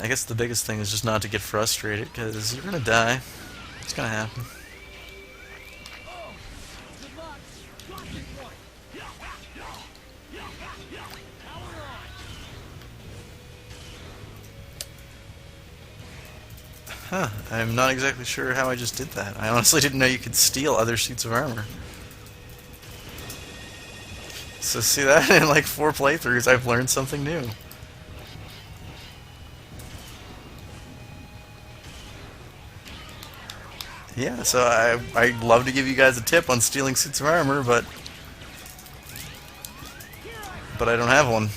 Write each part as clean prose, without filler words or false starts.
I guess the biggest thing is just not to get frustrated, because you're gonna die. It's gonna happen. Huh, I'm not exactly sure how I just did that. I honestly didn't know you could steal other suits of armor. So see that? In like 4 playthroughs I've learned something new. Yeah, so I'd love to give you guys a tip on stealing suits of armor, but I don't have one.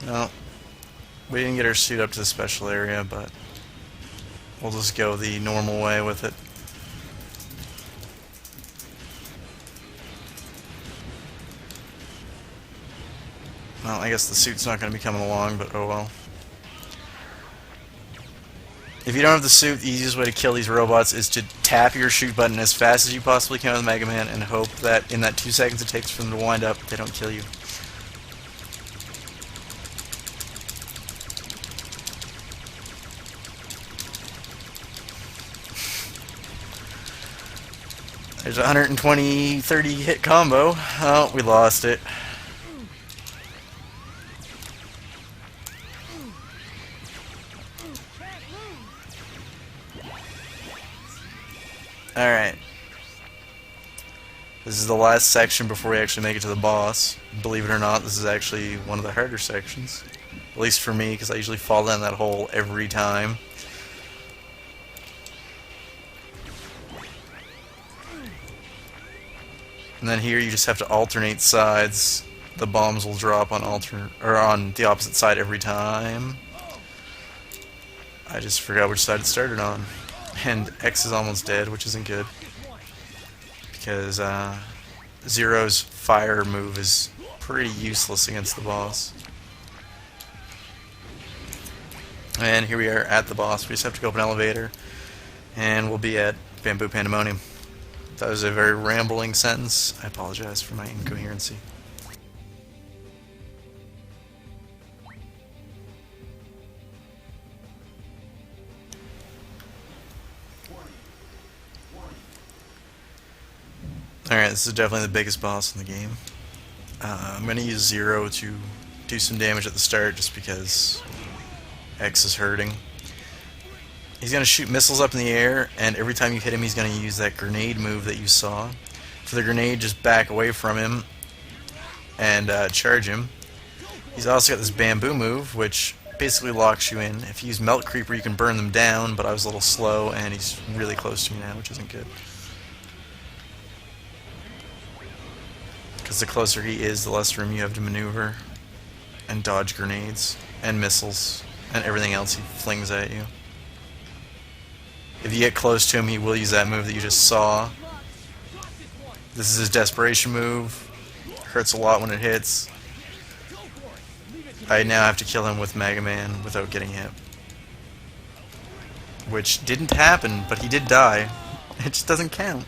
No, we didn't get our suit up to the special area, but we'll just go the normal way with it. Well, I guess the suit's not going to be coming along, but oh well. If you don't have the suit, the easiest way to kill these robots is to tap your shoot button as fast as you possibly can with Mega Man and hope that in that 2 seconds it takes for them to wind up, they don't kill you. There's a 120, 30 hit combo. Oh, we lost it. Alright. This is the last section before we actually make it to the boss. Believe it or not, this is actually one of the harder sections. At least for me, because I usually fall down that hole every time. And then here you just have to alternate sides. The bombs will drop on on the opposite side every time. I just forgot which side it started on. And X is almost dead, which isn't good. Because Zero's fire move is pretty useless against the boss. And here we are at the boss. We just have to go up an elevator. And we'll be at Bamboo Pandemonium. That was a very rambling sentence. I apologize for my incoherency. Alright, this is definitely the biggest boss in the game. I'm going to use Zero to do some damage at the start just because X is hurting. He's going to shoot missiles up in the air, and every time you hit him he's going to use that grenade move that you saw. For the grenade, just back away from him and charge him. He's also got this bamboo move, which basically locks you in. If you use Melt Creeper you can burn them down, but I was a little slow and he's really close to me now, which isn't good. Because the closer he is, the less room you have to maneuver and dodge grenades and missiles and everything else he flings at you. If you get close to him, he will use that move that you just saw. This is his desperation move. Hurts a lot when it hits. I now have to kill him with Mega Man without getting hit. Which didn't happen, but he did die. It just doesn't count.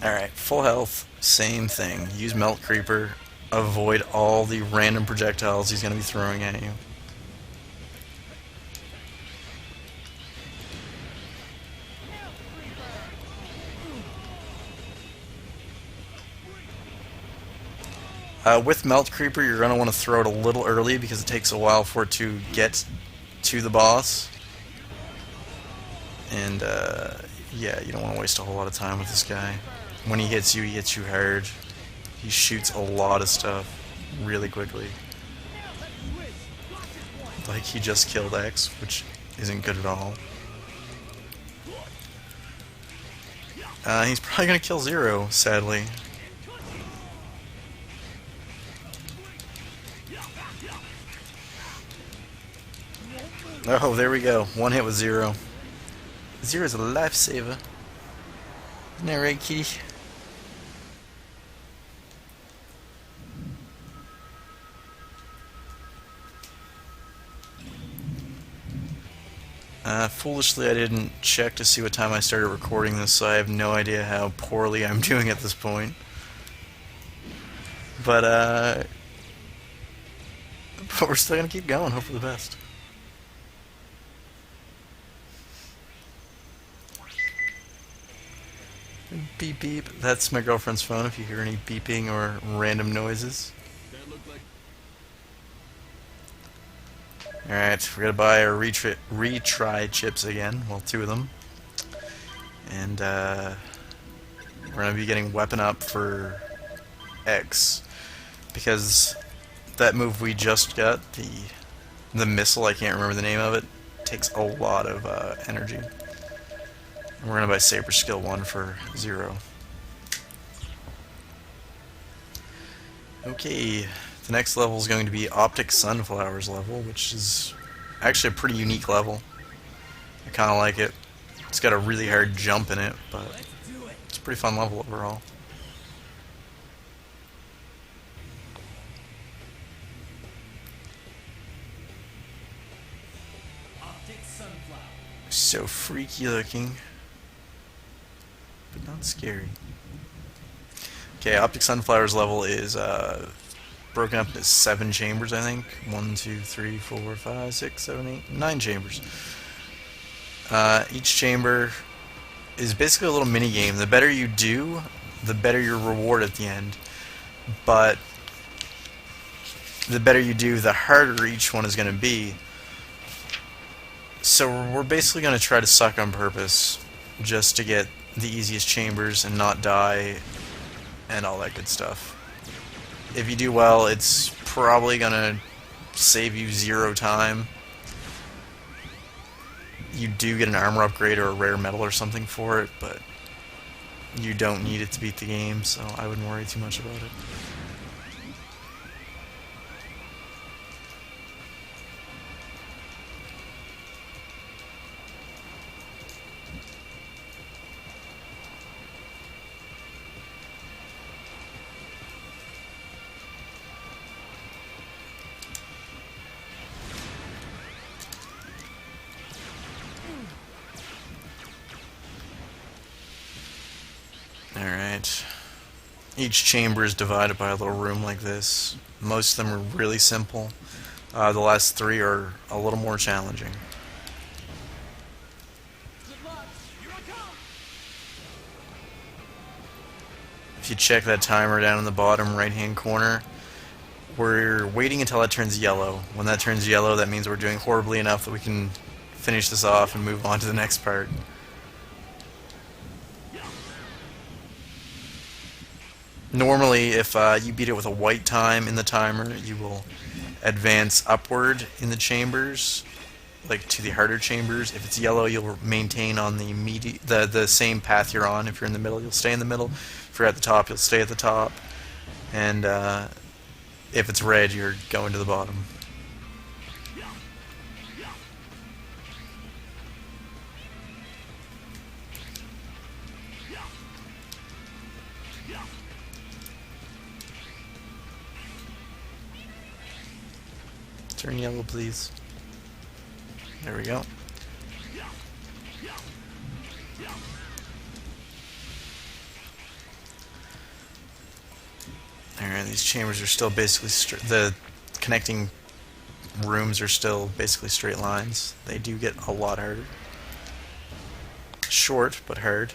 Alright, full health, same thing. Use Melt Creeper, avoid all the random projectiles he's going to be throwing at you. With Melt Creeper, you're going to want to throw it a little early because it takes a while for it to get to the boss. And, yeah, you don't want to waste a whole lot of time with this guy. When he hits you hard. He shoots a lot of stuff really quickly. Like he just killed X, which isn't good at all. He's probably going to kill Zero, sadly. Oh, there we go. One hit with Zero. Zero's a lifesaver. Isn't that right, kitty? Foolishly, I didn't check to see what time I started recording this, so I have no idea how poorly I'm doing at this point. But we're still gonna keep going. Hope for the best. Beep beep. That's my girlfriend's phone. If you hear any beeping or random noises. Alright, we're gonna buy our retry chips again. Well, 2 of them. And we're gonna be getting weapon up for X. Because that move we just got, the missile, I can't remember the name of it, takes a lot of energy. And we're gonna buy Saber Skill 1 for 0. Okay. The next level is going to be Optic Sunflowers level, which is actually a pretty unique level. I kind of like it. It's got a really hard jump in it, but it's a pretty fun level overall. So freaky looking, but not scary. Okay, Optic Sunflowers level is broken up into 7 chambers, I think. 1, 2, 3, 4, 5, 6, 7, 8, 9 chambers. Each chamber is basically a little mini game. The better you do, the better your reward at the end. But the better you do, the harder each one is going to be. So we're basically going to try to suck on purpose just to get the easiest chambers and not die and all that good stuff. If you do well, it's probably going to save you 0 time. You do get an armor upgrade or a rare medal or something for it, but you don't need it to beat the game, so I wouldn't worry too much about it. Alright. Each chamber is divided by a little room like this. Most of them are really simple. The last 3 are a little more challenging. If you check that timer down in the bottom right hand corner, we're waiting until that turns yellow. When that turns yellow, that means we're doing horribly enough that we can finish this off and move on to the next part. Normally, if you beat it with a white time in the timer, you will advance upward in the chambers, like to the harder chambers. If it's yellow, you'll maintain on the same path you're on. If you're in the middle, you'll stay in the middle. If you're at the top, you'll stay at the top. And if it's red, you're going to the bottom. Turn yellow, please. There we go. Alright, these chambers are still basically the connecting rooms are still basically straight lines. They do get a lot harder. Short, but hard.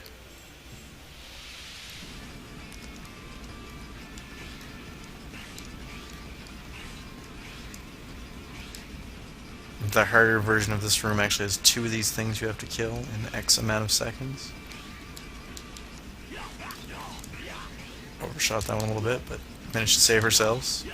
The harder version of this room actually has 2 of these things you have to kill in X amount of seconds. Overshot that one a little bit, but managed to save ourselves.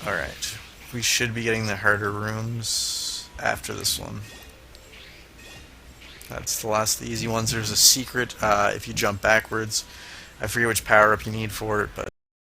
Alright, we should be getting the harder rooms after this one. That's the last of the easy ones. There's a secret if you jump backwards. I forget which power-up you need for it, but